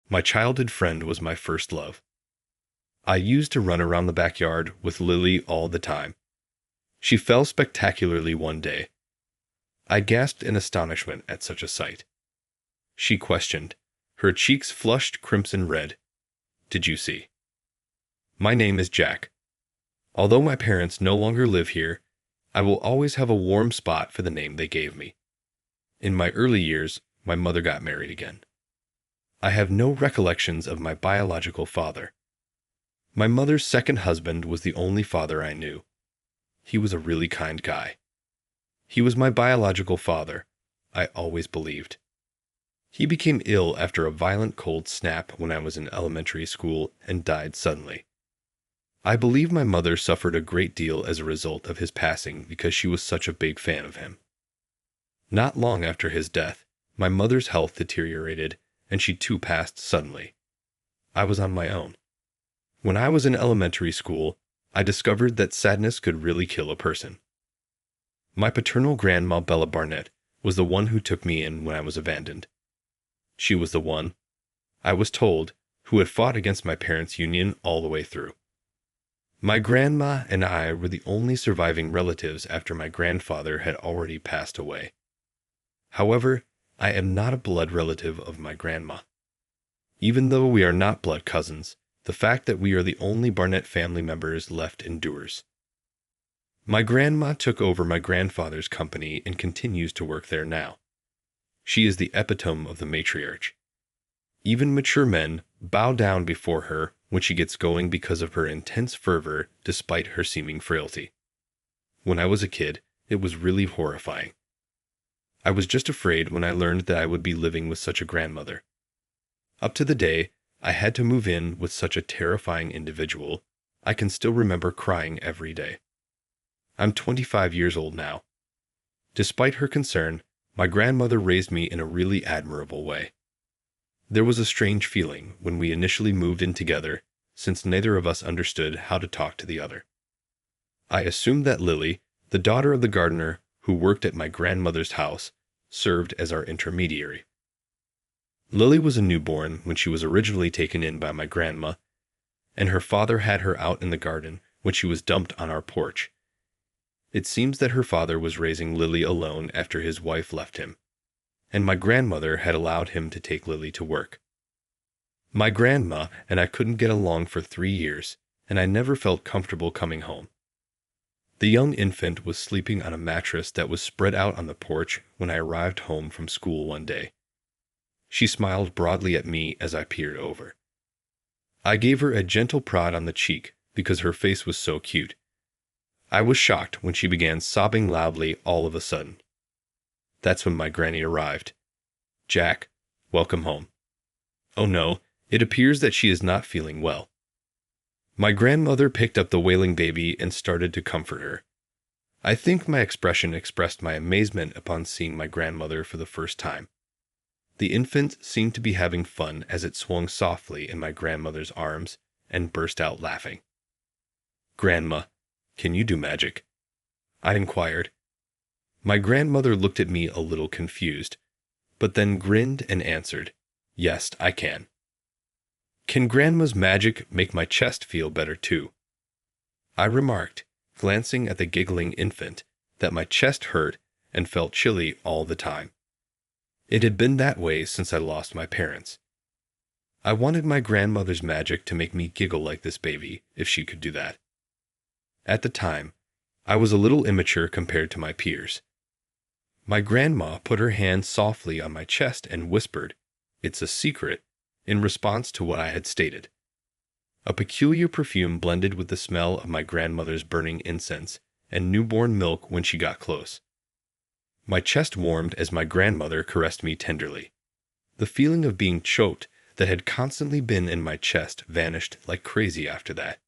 My childhood friend was my first love. I used to run around the backyard with Lily all the time. She fell spectacularly one day. I gasped in astonishment at such a sight. She questioned, her cheeks flushed crimson red. "Did you see?" "My name is Jack. Although my parents no longer live here, I will always have a warm spot for the name they gave me. In my early years, my mother got married again. I have no recollections of my biological father. My mother's second husband was the only father I knew. He was a really kind guy. He was my biological father, I always believed. He became ill after a violent cold snap when I was in elementary school and died suddenly. I believe my mother suffered a great deal as a result of his passing because she was such a big fan of him. Not long after his death, my mother's health deteriorated and she too passed suddenly. I was on my own. When I was in elementary school, I discovered that sadness could really kill a person. My paternal grandma Bella Barnett was the one who took me in when I was abandoned. She was the one, I was told, who had fought against my parents' union all the way through. My grandma and I were the only surviving relatives after my grandfather had already passed away. However, I am not a blood relative of my grandma. Even though we are not blood cousins, the fact that we are the only Barnett family members left endures. My grandma took over my grandfather's company and continues to work there now. She is the epitome of the matriarch. Even mature men bow down before her when she gets going because of her intense fervor despite her seeming frailty. When I was a kid, it was really horrifying. I was just afraid when I learned that I would be living with such a grandmother. Up to the day I had to move in with such a terrifying individual, I can still remember crying every day. I'm 25 years old now. Despite her concern, my grandmother raised me in a really admirable way. There was a strange feeling when we initially moved in together, since neither of us understood how to talk to the other. I assumed that Lily, the daughter of the gardener who worked at my grandmother's house, served as our intermediary. Lily was a newborn when she was originally taken in by my grandma, and her father had her out in the garden when she was dumped on our porch. It seems that her father was raising Lily alone after his wife left him, and my grandmother had allowed him to take Lily to work. My grandma and I couldn't get along for 3 years, and I never felt comfortable coming home. The young infant was sleeping on a mattress that was spread out on the porch when I arrived home from school one day. She smiled broadly at me as I peered over. I gave her a gentle prod on the cheek because her face was so cute. I was shocked when she began sobbing loudly all of a sudden. That's when my granny arrived. "Jack, welcome home." Oh no, it appears that she is not feeling well. My grandmother picked up the wailing baby and started to comfort her. I think my expression expressed my amazement upon seeing my grandmother for the first time. The infant seemed to be having fun as it swung softly in my grandmother's arms and burst out laughing. "Grandma, can you do magic?" I inquired. My grandmother looked at me a little confused, but then grinned and answered, "Yes, I can." "Can Grandma's magic make my chest feel better too?" I remarked, glancing at the giggling infant, that my chest hurt and felt chilly all the time. It had been that way since I lost my parents. I wanted my grandmother's magic to make me giggle like this baby, if she could do that. At the time, I was a little immature compared to my peers. My grandma put her hand softly on my chest and whispered, "It's a secret," in response to what I had stated. A peculiar perfume blended with the smell of my grandmother's burning incense and newborn milk when she got close. My chest warmed as my grandmother caressed me tenderly. The feeling of being choked that had constantly been in my chest vanished like crazy after that.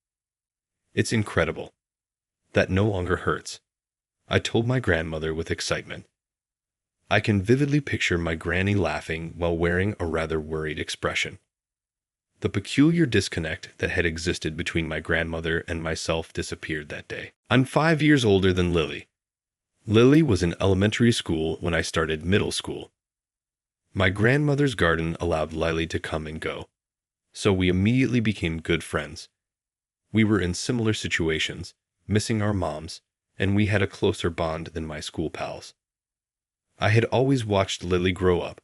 It's incredible. That no longer hurts, I told my grandmother with excitement. I can vividly picture my granny laughing while wearing a rather worried expression. The peculiar disconnect that had existed between my grandmother and myself disappeared that day. I'm 5 years older than Lily. Lily was in elementary school when I started middle school. My grandmother's garden allowed Lily to come and go, so we immediately became good friends. We were in similar situations, missing our moms, and we had a closer bond than my school pals. I had always watched Lily grow up,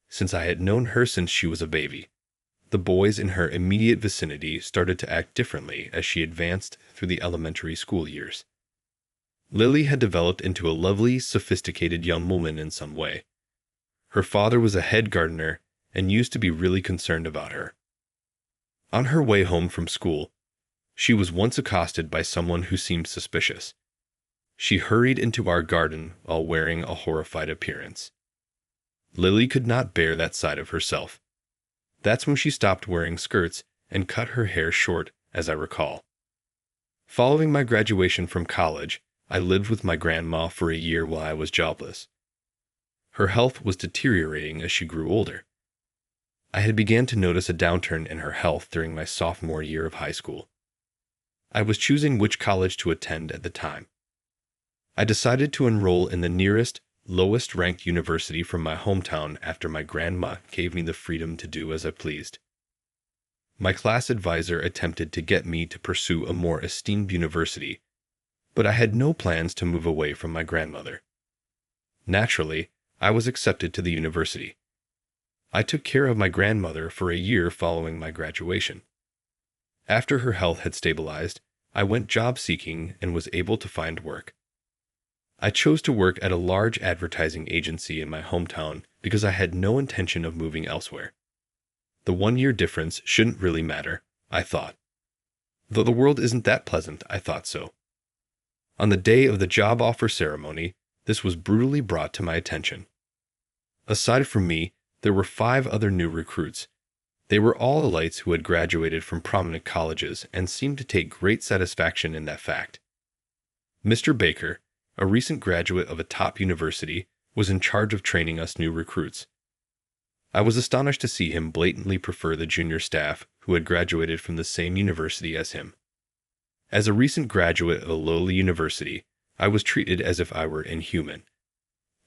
since I had known her since she was a baby. The boys in her immediate vicinity started to act differently as she advanced through the elementary school years. Lily had developed into a lovely, sophisticated young woman in some way. Her father was a head gardener and used to be really concerned about her. On her way home from school, she was once accosted by someone who seemed suspicious. She hurried into our garden while wearing a horrified appearance. Lily could not bear that side of herself. That's when she stopped wearing skirts and cut her hair short, as I recall. Following my graduation from college, I lived with my grandma for a year while I was jobless. Her health was deteriorating as she grew older. I had begun to notice a downturn in her health during my sophomore year of high school. I was choosing which college to attend at the time. I decided to enroll in the nearest, lowest-ranked university from my hometown after my grandma gave me the freedom to do as I pleased. My class advisor attempted to get me to pursue a more esteemed university, but I had no plans to move away from my grandmother. Naturally, I was accepted to the university. I took care of my grandmother for a year following my graduation. After her health had stabilized, I went job seeking and was able to find work. I chose to work at a large advertising agency in my hometown because I had no intention of moving elsewhere. The 1-year difference shouldn't really matter, I thought. Though the world isn't that pleasant, I thought so. On the day of the job offer ceremony, this was brutally brought to my attention. Aside from me, there were 5 other new recruits. They were all elites who had graduated from prominent colleges and seemed to take great satisfaction in that fact. Mr. Baker, a recent graduate of a top university, was in charge of training us new recruits. I was astonished to see him blatantly prefer the junior staff who had graduated from the same university as him. As a recent graduate of a lowly university, I was treated as if I were inhuman.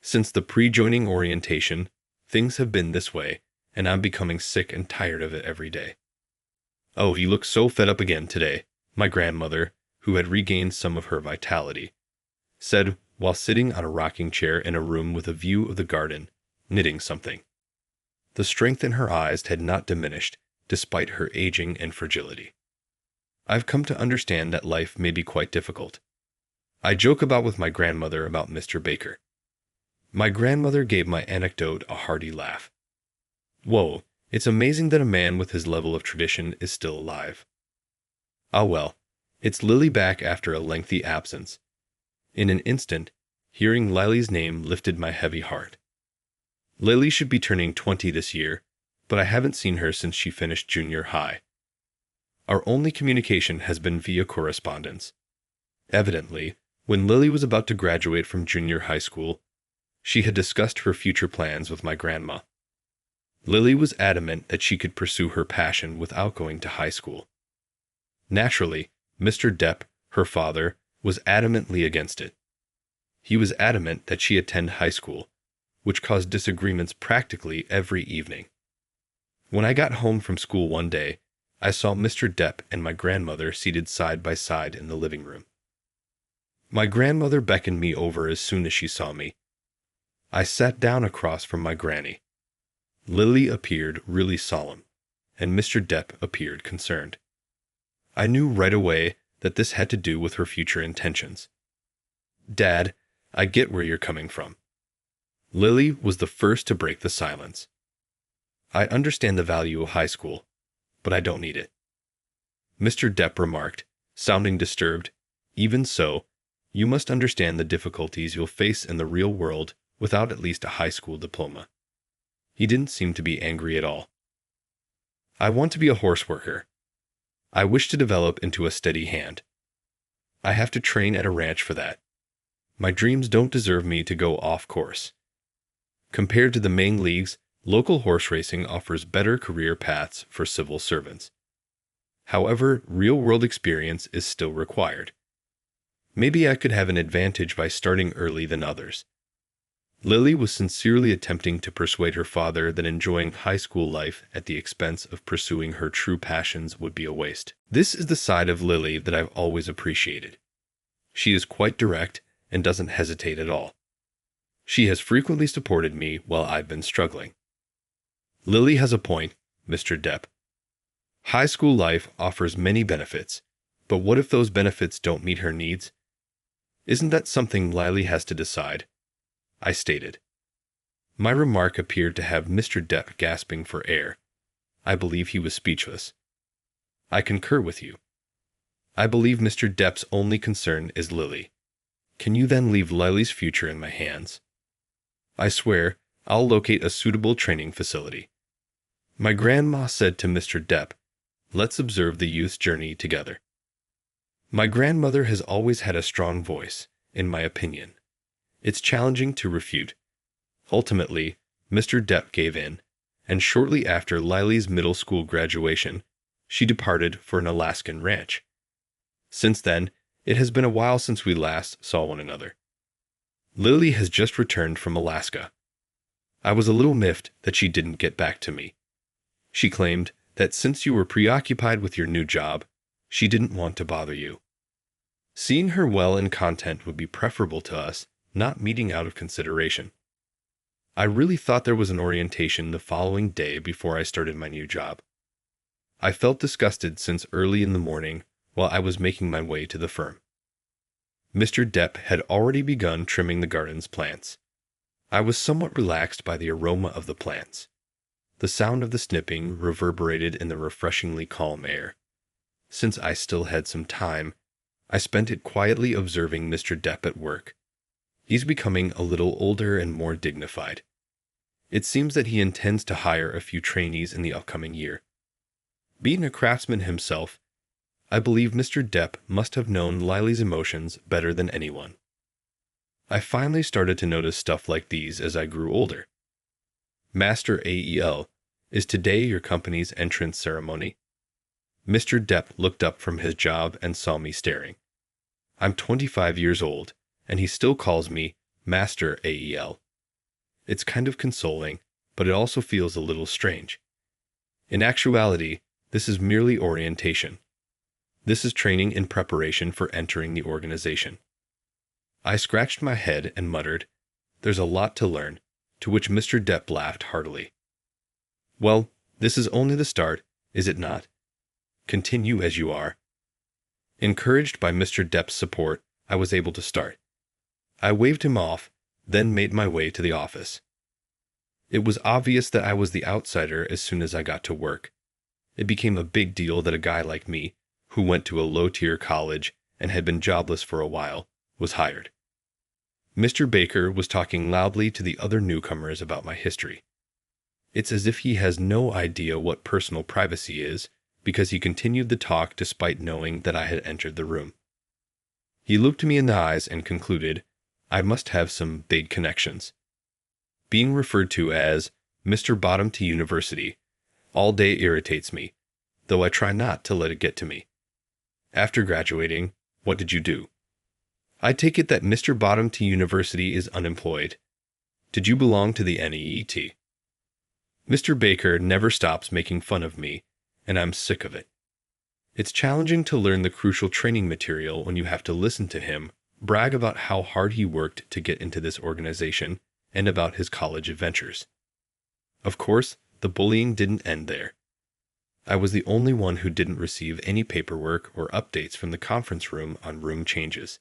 Since the pre-joining orientation, things have been this way, and I'm becoming sick and tired of it every day. Oh, he looks so fed up again today, my grandmother, who had regained some of her vitality, said while sitting on a rocking chair in a room with a view of the garden, knitting something. The strength in her eyes had not diminished, despite her aging and fragility. I've come to understand that life may be quite difficult. I joke about with my grandmother about Mr. Baker. My grandmother gave my anecdote a hearty laugh. Whoa, it's amazing that a man with his level of tradition is still alive. Ah well, it's Lily back after a lengthy absence. In an instant, hearing Lily's name lifted my heavy heart. Lily should be turning 20 this year, but I haven't seen her since she finished junior high. Our only communication has been via correspondence. Evidently, when Lily was about to graduate from junior high school, she had discussed her future plans with my grandma. Lily was adamant that she could pursue her passion without going to high school. Naturally, Mr. Depp, her father, was adamantly against it. He was adamant that she attend high school, which caused disagreements practically every evening. When I got home from school one day, I saw Mr. Depp and my grandmother seated side by side in the living room. My grandmother beckoned me over as soon as she saw me. I sat down across from my granny. Lily appeared really solemn, and Mr. Depp appeared concerned. I knew right away that this had to do with her future intentions. Dad, I get where you're coming from. Lily was the first to break the silence. I understand the value of high school, but I don't need it. Mr. Depp remarked, sounding disturbed. Even so, you must understand the difficulties you'll face in the real world without at least a high school diploma. He didn't seem to be angry at all. I want to be a horse worker. I wish to develop into a steady hand. I have to train at a ranch for that. My dreams don't deserve me to go off course. Compared to the main leagues, local horse racing offers better career paths for civil servants. However, real-world experience is still required. Maybe I could have an advantage by starting early than others. Lily was sincerely attempting to persuade her father that enjoying high school life at the expense of pursuing her true passions would be a waste. This is the side of Lily that I've always appreciated. She is quite direct and doesn't hesitate at all. She has frequently supported me while I've been struggling. Lily has a point, Mr. Depp. High school life offers many benefits, but what if those benefits don't meet her needs? Isn't that something Lily has to decide? I stated. My remark appeared to have Mr. Depp gasping for air. I believe he was speechless. I concur with you. I believe Mr. Depp's only concern is Lily. Can you then leave Lily's future in my hands? I swear, I'll locate a suitable training facility. My grandma said to Mr. Depp, let's observe the youth's journey together. My grandmother has always had a strong voice, in my opinion. It's challenging to refute. Ultimately, Mr. Depp gave in, and shortly after Lily's middle school graduation, she departed for an Alaskan ranch. Since then, it has been a while since we last saw one another. Lily has just returned from Alaska. I was a little miffed that she didn't get back to me. She claimed that since you were preoccupied with your new job, she didn't want to bother you. Seeing her well in content would be preferable to us not meeting out of consideration. I really thought there was an orientation the following day before I started my new job. I felt disgusted since early in the morning while I was making my way to the firm. Mr. Depp had already begun trimming the garden's plants. I was somewhat relaxed by the aroma of the plants. The sound of the snipping reverberated in the refreshingly calm air. Since I still had some time, I spent it quietly observing Mr. Depp at work. He's becoming a little older and more dignified. It seems that he intends to hire a few trainees in the upcoming year. Being a craftsman himself, I believe Mr. Depp must have known Lily's emotions better than anyone. I finally started to notice stuff like these as I grew older. Master AEL, is today your company's entrance ceremony? Mr. Depp looked up from his job and saw me staring. I'm 25 years old, and he still calls me Master AEL. It's kind of consoling, but it also feels a little strange. In actuality, this is merely orientation. This is training in preparation for entering the organization. I scratched my head and muttered, there's a lot to learn, to which Mr. Depp laughed heartily. Well, this is only the start, is it not? Continue as you are. Encouraged by Mr. Depp's support, I was able to start. I waved him off, then made my way to the office. It was obvious that I was the outsider as soon as I got to work. It became a big deal that a guy like me, who went to a low-tier college and had been jobless for a while, was hired. Mr. Baker was talking loudly to the other newcomers about my history. It's as if he has no idea what personal privacy is, because he continued the talk despite knowing that I had entered the room. He looked me in the eyes and concluded, I must have some big connections. Being referred to as Mr. Bottom to University all day irritates me, though I try not to let it get to me. After graduating, what did you do? I take it that Mr. Bottom to University is unemployed. Did you belong to the NEET? Mr. Baker never stops making fun of me, and I'm sick of it. It's challenging to learn the crucial training material when you have to listen to him brag about how hard he worked to get into this organization and about his college adventures. Of course, the bullying didn't end there. I was the only one who didn't receive any paperwork or updates from the conference room on room changes.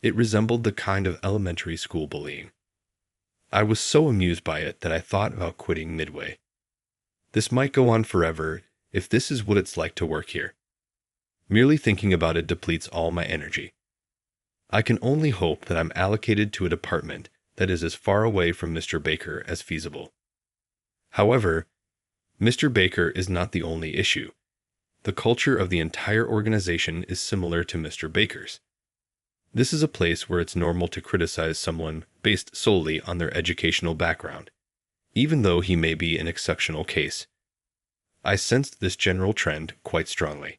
It resembled the kind of elementary school bullying. I was so amused by it that I thought about quitting midway. This might go on forever if this is what it's like to work here. Merely thinking about it depletes all my energy. I can only hope that I'm allocated to a department that is as far away from Mr. Baker as feasible. However, Mr. Baker is not the only issue. The culture of the entire organization is similar to Mr. Baker's. This is a place where it's normal to criticize someone based solely on their educational background, even though he may be an exceptional case. I sensed this general trend quite strongly.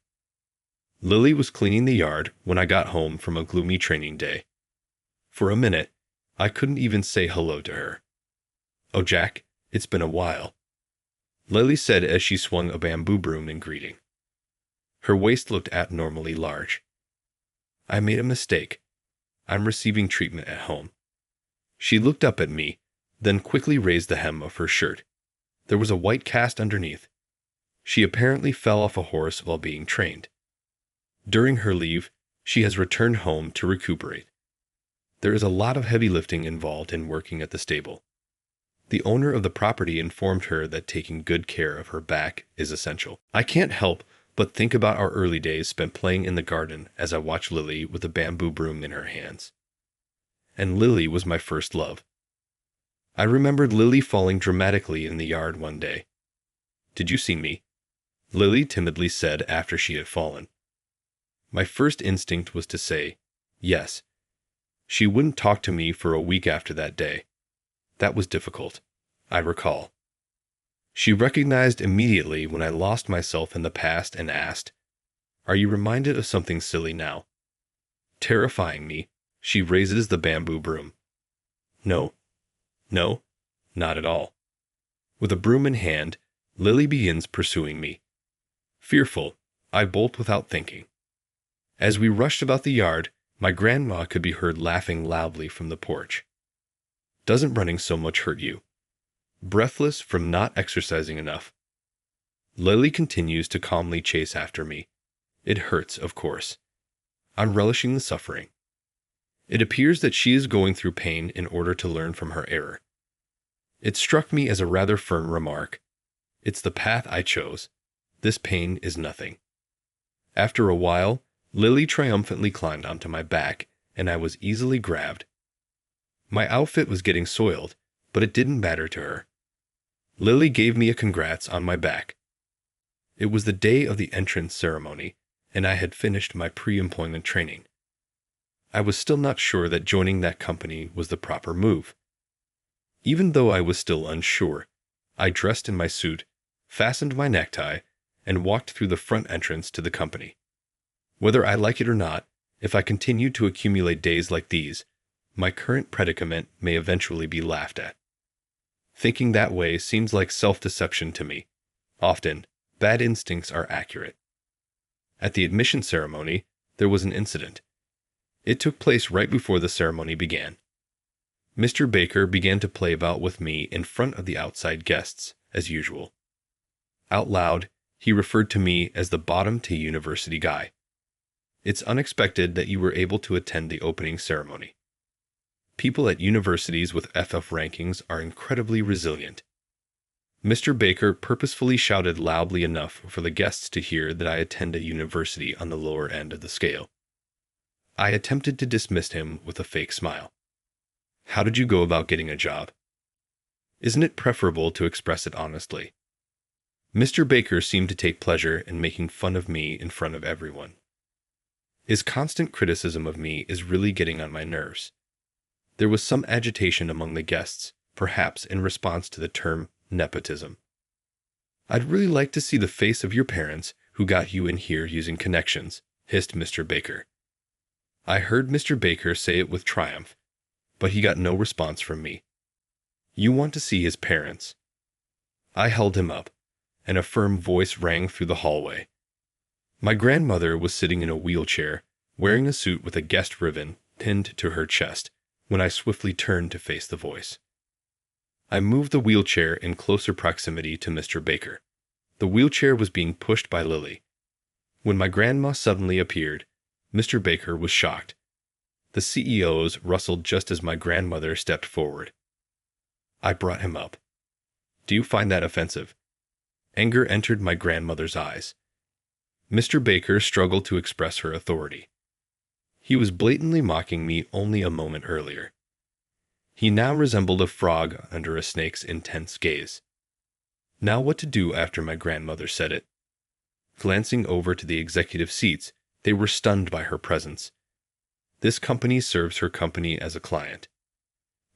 Lily was cleaning the yard when I got home from a gloomy training day. For a minute, I couldn't even say hello to her. "Oh, Jack, it's been a while," Lily said as she swung a bamboo broom in greeting. Her waist looked abnormally large. "I made a mistake. I'm receiving treatment at home." She looked up at me, then quickly raised the hem of her shirt. There was a white cast underneath. She apparently fell off a horse while being trained. During her leave, she has returned home to recuperate. There is a lot of heavy lifting involved in working at the stable. The owner of the property informed her that taking good care of her back is essential. I can't help but think about our early days spent playing in the garden as I watch Lily with a bamboo broom in her hands. And Lily was my first love. I remembered Lily falling dramatically in the yard one day. "Did you see me?" Lily timidly said after she had fallen. My first instinct was to say, yes. She wouldn't talk to me for a week after that day. That was difficult, I recall. She recognized immediately when I lost myself in the past and asked, "Are you reminded of something silly now?" Terrifying me, she raises the bamboo broom. No, not at all. With a broom in hand, Lily begins pursuing me. Fearful, I bolt without thinking. As we rushed about the yard, my grandma could be heard laughing loudly from the porch. "Doesn't running so much hurt you?" Breathless from not exercising enough. Lily continues to calmly chase after me. It hurts, of course. I'm relishing the suffering. It appears that she is going through pain in order to learn from her error. It struck me as a rather firm remark. It's the path I chose. This pain is nothing. After a while, Lily triumphantly climbed onto my back, and I was easily grabbed. My outfit was getting soiled, but it didn't matter to her. Lily gave me a congrats on my back. It was the day of the entrance ceremony, and I had finished my pre-employment training. I was still not sure that joining that company was the proper move. Even though I was still unsure, I dressed in my suit, fastened my necktie, and walked through the front entrance to the company. Whether I like it or not, if I continue to accumulate days like these, my current predicament may eventually be laughed at. Thinking that way seems like self-deception to me. Often, bad instincts are accurate. At the admission ceremony, there was an incident. It took place right before the ceremony began. Mr. Baker began to play about with me in front of the outside guests, as usual. Out loud, he referred to me as the bottom to university guy. It's unexpected that you were able to attend the opening ceremony. People at universities with FF rankings are incredibly resilient. Mr. Baker purposefully shouted loudly enough for the guests to hear that I attend a university on the lower end of the scale. I attempted to dismiss him with a fake smile. "How did you go about getting a job?" Isn't it preferable to express it honestly? Mr. Baker seemed to take pleasure in making fun of me in front of everyone. His constant criticism of me is really getting on my nerves. There was some agitation among the guests, perhaps in response to the term nepotism. "I'd really like to see the face of your parents who got you in here using connections," hissed Mr. Baker. I heard Mr. Baker say it with triumph, but he got no response from me. "You want to see his parents?" I held him up, and a firm voice rang through the hallway. My grandmother was sitting in a wheelchair, wearing a suit with a guest ribbon pinned to her chest, when I swiftly turned to face the voice. I moved the wheelchair in closer proximity to Mr. Baker. The wheelchair was being pushed by Lily. When my grandma suddenly appeared, Mr. Baker was shocked. The CEOs rustled just as my grandmother stepped forward. I brought him up. "Do you find that offensive?" Anger entered my grandmother's eyes. Mr. Baker struggled to express her authority. He was blatantly mocking me only a moment earlier. He now resembled a frog under a snake's intense gaze. Now what to do after my grandmother said it? Glancing over to the executive seats, they were stunned by her presence. This company serves her company as a client.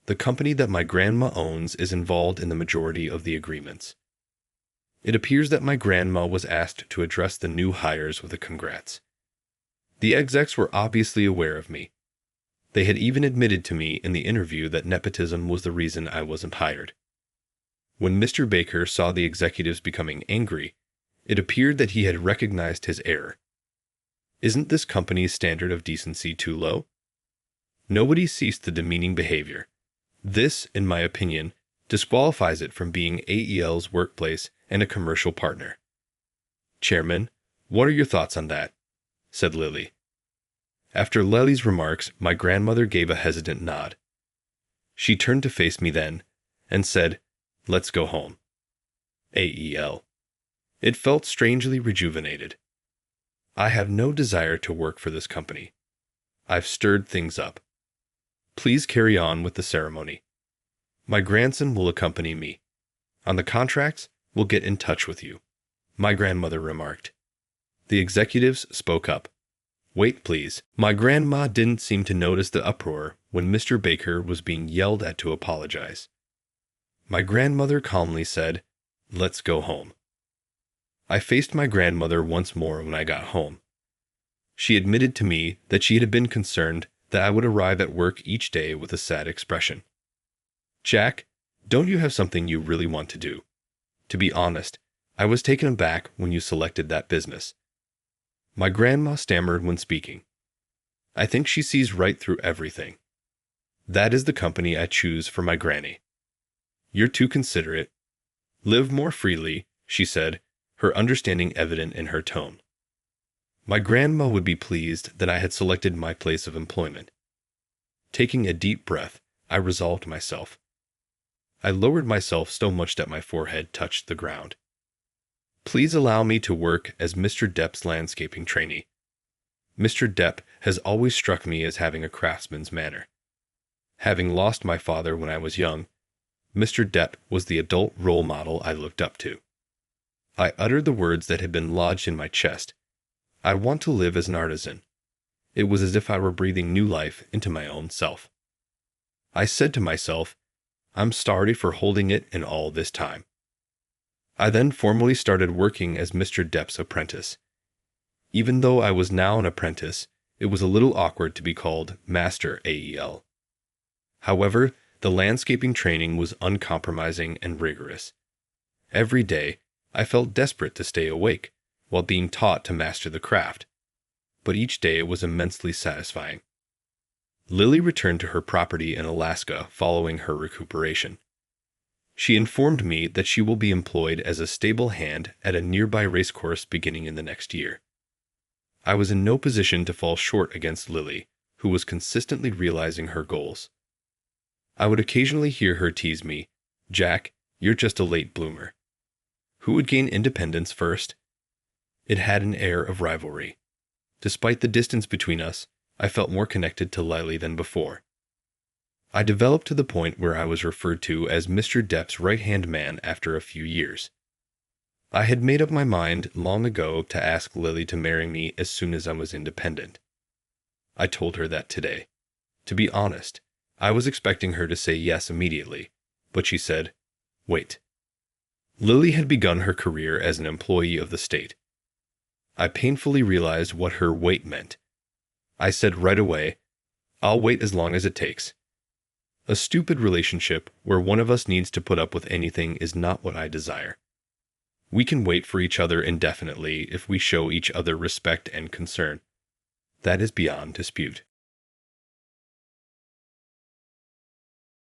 The company that my grandma owns is involved in the majority of the agreements. It appears that my grandma was asked to address the new hires with a congrats. The execs were obviously aware of me. They had even admitted to me in the interview that nepotism was the reason I wasn't hired. When Mr. Baker saw the executives becoming angry, it appeared that he had recognized his error. Isn't this company's standard of decency too low? Nobody ceased the demeaning behavior. This, in my opinion, disqualifies it from being AEL's workplace and a commercial partner. Chairman, what are your thoughts on that? Said Lily. After Lily's remarks, my grandmother gave a hesitant nod. She turned to face me then and said, "Let's go home." AEL. It felt strangely rejuvenated. I have no desire to work for this company. I've stirred things up. Please carry on with the ceremony. My grandson will accompany me. On the contracts, we'll get in touch with you, my grandmother remarked. The executives spoke up. Wait, please. My grandma didn't seem to notice the uproar when Mr. Baker was being yelled at to apologize. My grandmother calmly said, "Let's go home." I faced my grandmother once more when I got home. She admitted to me that she had been concerned that I would arrive at work each day with a sad expression. "Jack, don't you have something you really want to do? To be honest, I was taken aback when you selected that business." My grandma stammered when speaking. I think she sees right through everything. That is the company I choose for my granny. You're too considerate. Live more freely, she said, her understanding evident in her tone. My grandma would be pleased that I had selected my place of employment. Taking a deep breath, I resolved myself. I lowered myself so much that my forehead touched the ground. Please allow me to work as Mr. Depp's landscaping trainee. Mr. Depp has always struck me as having a craftsman's manner. Having lost my father when I was young, Mr. Depp was the adult role model I looked up to. I uttered the words that had been lodged in my chest. I want to live as an artisan. It was as if I were breathing new life into my own self. I said to myself, I'm sorry for holding it in all this time. I then formally started working as Mr. Depp's apprentice. Even though I was now an apprentice, it was a little awkward to be called Master AEL. However, the landscaping training was uncompromising and rigorous. Every day, I felt desperate to stay awake while being taught to master the craft, but each day was immensely satisfying. Lily returned to her property in Alaska following her recuperation. She informed me that she will be employed as a stable hand at a nearby racecourse beginning in the next year. I was in no position to fall short against Lily, who was consistently realizing her goals. I would occasionally hear her tease me, "Jack, you're just a late bloomer." Who would gain independence first? It had an air of rivalry. Despite the distance between us, I felt more connected to Lily than before. I developed to the point where I was referred to as Mr. Depp's right-hand man after a few years. I had made up my mind long ago to ask Lily to marry me as soon as I was independent. I told her that today. To be honest, I was expecting her to say yes immediately, but she said, "Wait." Lily had begun her career as an employee of the state. I painfully realized what her wait meant. I said right away, "I'll wait as long as it takes." A stupid relationship where one of us needs to put up with anything is not what I desire. We can wait for each other indefinitely if we show each other respect and concern. That is beyond dispute.